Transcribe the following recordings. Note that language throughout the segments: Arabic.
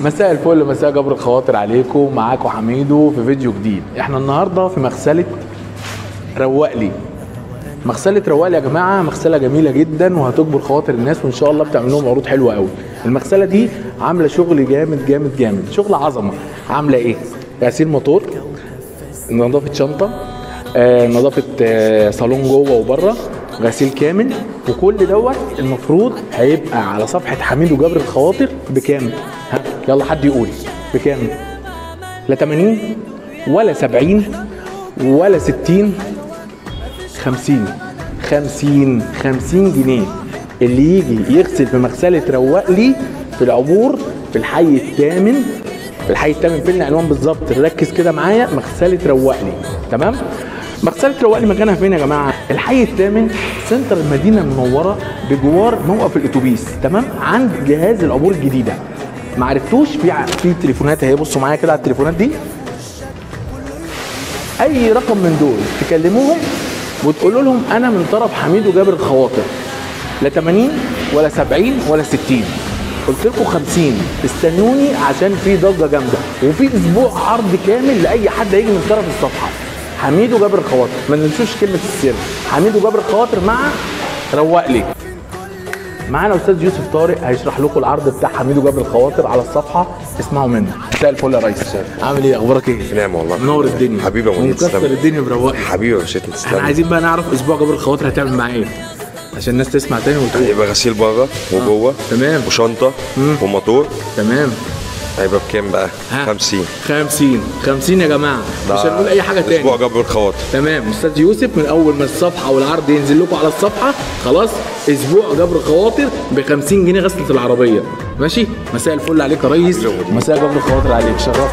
مساء الفل، مساء جبر الخواطر عليكم. معاكم حميدو في فيديو جديد. احنا النهارده في مغسله روقلي. مغسله روقلي يا جماعه مغسله جميله جدا وهتجبر خواطر الناس، وان شاء الله بتعمل لهم عروض حلوه قوي. المغسله دي عامله شغل جامد جامد جامد، شغل عظمه. عامله ايه؟ غسيل موتور، نظافه شنطه، نظافه صالون جوه وبره، غسيل كامل. وكل دوت المفروض هيبقى على صفحه حميدو جبر الخواطر بكام؟ ها يلا حد يقول بكام؟ لا 80 ولا 70 ولا 60، 50 جنيه. اللي يجي يغسل في مغسله روقلي في العبور في الحي الثامن. في الحي الثامن فين العنوان بالظبط؟ ركز كده معايا، مغسله روقلي. تمام؟ مغسله روقلي مكانها فين يا جماعه؟ الحي الثامن سنتر المدينه المنوره بجوار موقف الاتوبيس. تمام؟ عند جهاز العبور الجديده. ما عرفتوش؟ في تليفونات اهي، بصوا معايا كده على التليفونات دي. اي رقم من دول تكلموهم وتقولوا لهم انا من طرف حميدو جابر الخواطر. لا 80 ولا 70 ولا 60، قلت لكم 50. استنوني عشان في ضجه جامده، وفي اسبوع عرض كامل لاي حد هيجي من طرف الصفحه. حميدو جابر الخواطر، ما ننسوش كلمه السر، حميدو جابر الخواطر مع روقلي. معانا استاذ يوسف طارق هيشرح لكم العرض بتاع حميدو جابر الخواطر على الصفحه، اسمعوا منه. مساء الفل يا ريس. عامل ايه؟ اخبارك ايه؟ نعم والله، منور الدنيا حبيبي يا منير، مكسر الدنيا بروقلي حبيبي يا شيخ. تسلم. احنا عايزين بقى نعرف اسبوع جابر الخواطر هتعمل معاه ايه عشان الناس تسمع تاني وتقول. هيبقى غسيل بره وجوه. تمام. وشنطه وموتور. تمام. هيبقى بكام بقى؟ 50 يا جماعه، مش هنقول اي حاجه تاني. اسبوع جبر الخواطر. تمام. استاذ يوسف من اول ما الصفحه والعرض ينزل لكم على الصفحه خلاص اسبوع جبر الخواطر ب 50 جنيه غسله العربيه. ماشي؟ مساء الفل عليك يا ريس. مساء جبر الخواطر عليك، شرفت.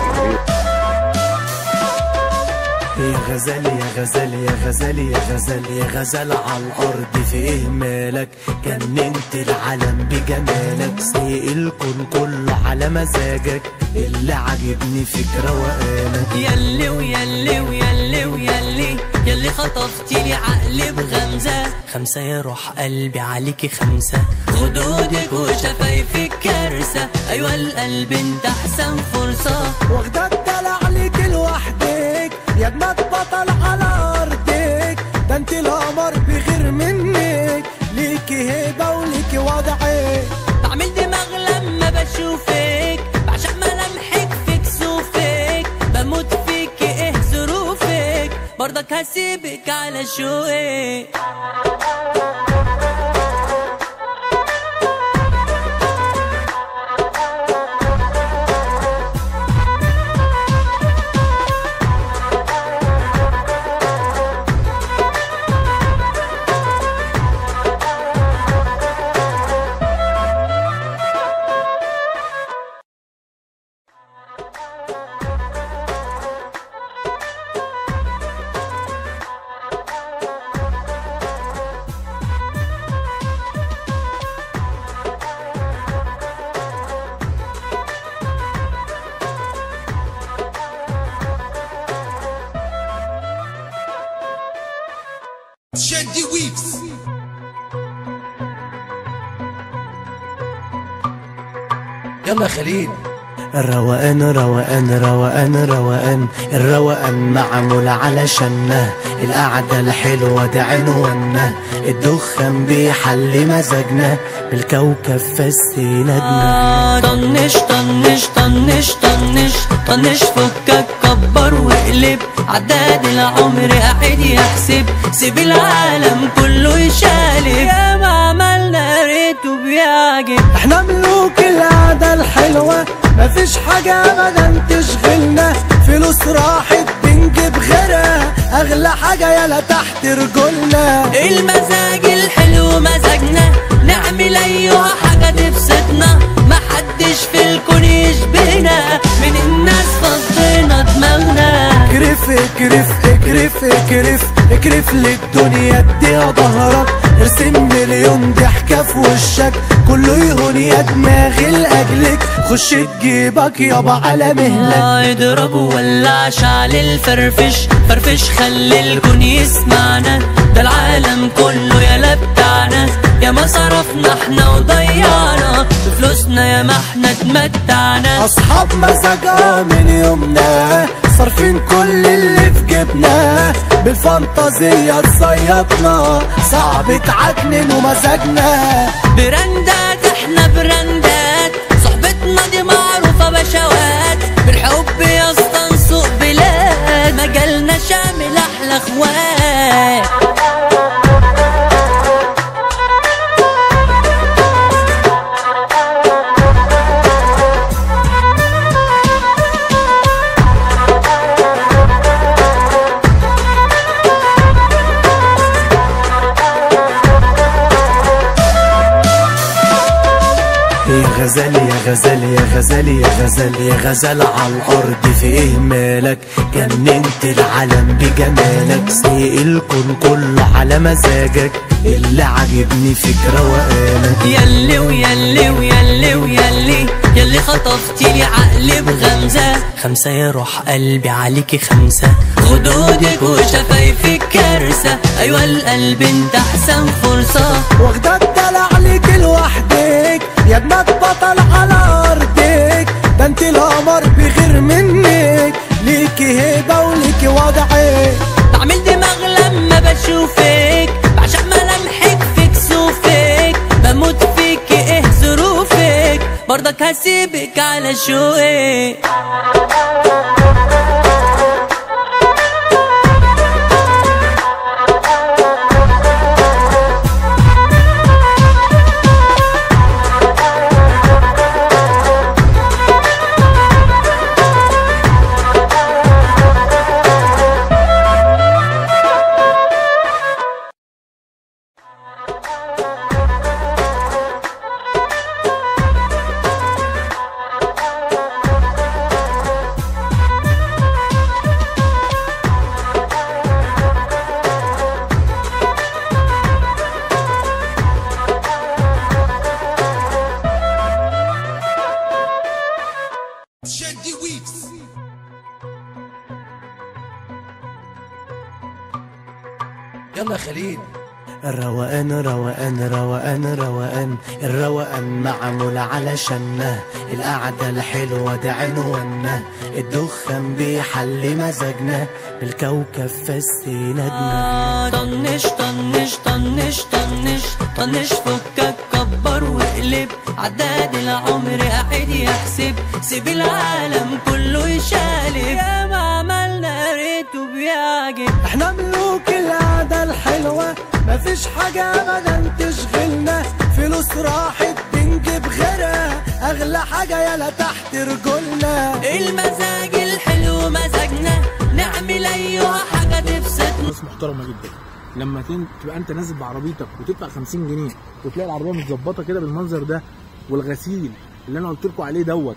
يا غزال يا غزال يا غزال يا غزال يا غزال على الارض في اهمالك، جننت العالم بجمالك، سايق الكون كله على مزاجك، اللي عاجبني فيك روقانك. ياللي وياللي وياللي وياللي ياللي خطفتي لي عقلي بغمزه، خمسه يا روح قلبي عليكي خمسه، خدودك وشفايفك كارثه، ايوه القلب انت احسن فرصه، واخده الدلع عليك لوحدك يا اجمد بطل على ارضك، ده انت القمر بغير منك، ليكي هيبه وليكي وضعك، بعمل دماغ لما بشوفك، بعشق ملامحك في كسوفك، بموت فيك ايه ظروفك، برضك هسيبك على شوقك. شادي ويفز. يلا خليل. الروقان روقان روقان روقان، الروقان معمول علشاننا، القعدة الحلوة دي عنوانا، الدخان بيحلي مزاجنا، بالكوكب فسينا. طنش طنش طنش طنش طنش، فكك كبر واقلب، عداد العمر قاعد يحسب، سيب العالم كله يشالب، يا ما عملنا ريته بيعجب، احنا ملوك القعدة الحلوة، مفيش حاجة ابدا تشغلنا، فلوس راحت بنجيب غيرها، اغلى حاجة يلا تحت رجولنا، المزاج الحلو مزاجنا، نعمل ايوه حاجة تبسطنا، محدش في الكون يشبهنا، من الناس فضينا دماغنا، اكرف اكرف اكرف اكرف اكرف للدنيا اديها ظهرك، ارسم مليون ضحكة في وشك، كله يهون يا دماغي لاجلك، خش تجيبك يابا على مهلك، اضرب وولع شعل الفرفش، فرفش خلي الكون يسمعنا، ده العالم كله يلا بتاعنا، يا ما صرفنا احنا وضيعنا بفلوسنا، يا ما احنا اتمتعنا. اصحاب مزاجها من يومنا صارفين كل اللي في جيبنا، بالفانتازية تصيطنا صعب تعكنن ومزاجنا. براندات احنا براندات، صحبتنا دي معروفة بشوات، بالحب يا اسطى نسوق بلاد، مجالنا شامل احلى اخوات. يا غزال يا غزال يا غزال يا غزال يا غزال على الارض في ايه مالك، جننت العالم بجمالك، سايق الكون كله على مزاجك، اللي عاجبني فيك روقانك. ياللي وياللي وياللي وياللي ياللي خطفتيلي عقلي بغمزة، خمسة يا روح قلبي عليكي خمسة، خدودك وشفايفك كارثة، ايوه القلب انت احسن فرصة، واخدة الدلع عليك لوحدك يا بنات بطل على ارضك، ده انت القمر بغير منك، ليكي هيبة وليكي وضعك، بعمل دماغ لما بشوفك، بعشق ملامحك في كسوفك، بموت فيك ايه ظروفك، برضك هسيبك على شوقك. شادي ويفز. يلا يا خليل. الروقان روقان روقان روقان، الروقان معمول علشاننا، القعدة الحلوة ده عنوانا، الدخان بيحلي مزاجنا، بالكوكب فسينا. طنش طنش طنش طنش طنش فكك كبر واقلب، عداد العمر قاعد يحسب، سيب العالم كله يشالب، يا ما عملنا ريته بيعجب. احنا ملوك القعدة الحلوة، مفيش حاجة ابدا تشغلنا، فلوس راحت بنجيب غيرها، اغلى حاجة يلا تحت رجولنا، المزاج الحلو مزاجنا، نعمل ايوه حاجة تبسطنا. ناس محترمه جدا لما تبقى انت نازل بعربيتك وتدفع 50 جنيه وتلاقي العربيه متظبطه كده بالمنظر ده، والغسيل اللي انا قلت لكم عليه دوت،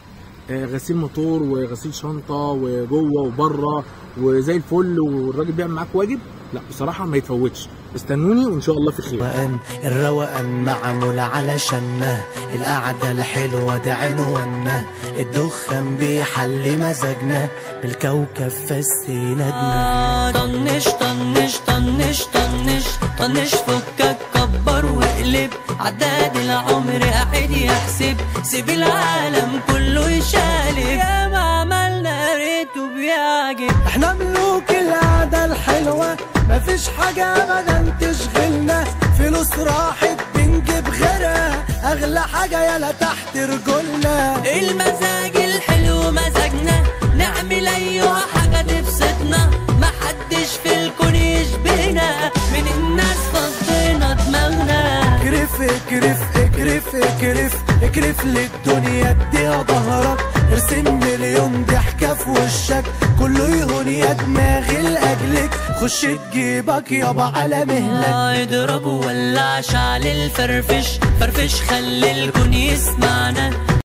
غسيل موتور وغسيل شنطه وجوه وبره وزي الفل، والراجل بيعمل معاك واجب، لا بصراحه ما يتفوتش. استنوني وان شاء الله في خير. الروقان معمول علشاننا، القعدة الحلوة ده عنوانا، الدخان بيحلي مزاجنا، بالكوكب فسينا. طنش طنش طنش طنش طنش فكك كبر واقلب، عداد العمر قاعد يحسب، سيب العالم كله يشالب، يا ما عملنا ريته بيعجب. احنا ملوك القعدة الحلوة، مفيش حاجة ابدا تشغلنا، فلوس راحت بنجيب غيرها، اغلى حاجة يلا تحت رجولنا، المزاج الحلو مزاجنا، نعمل ايوه حاجة تبسطنا، محدش في الكون يشبهنا، من الناس فضينا دماغنا. اكرف اكرف اكرف اكرف اكرف للدنيا اديها ظهرك، ارسم مليون ضحكة في وشك، كله يهون يا دماغي لاجلك، خش تجيبك يابا على مهلك. اضرب وولع شعل الفرفش، فرفش خلي الكون يسمعنا.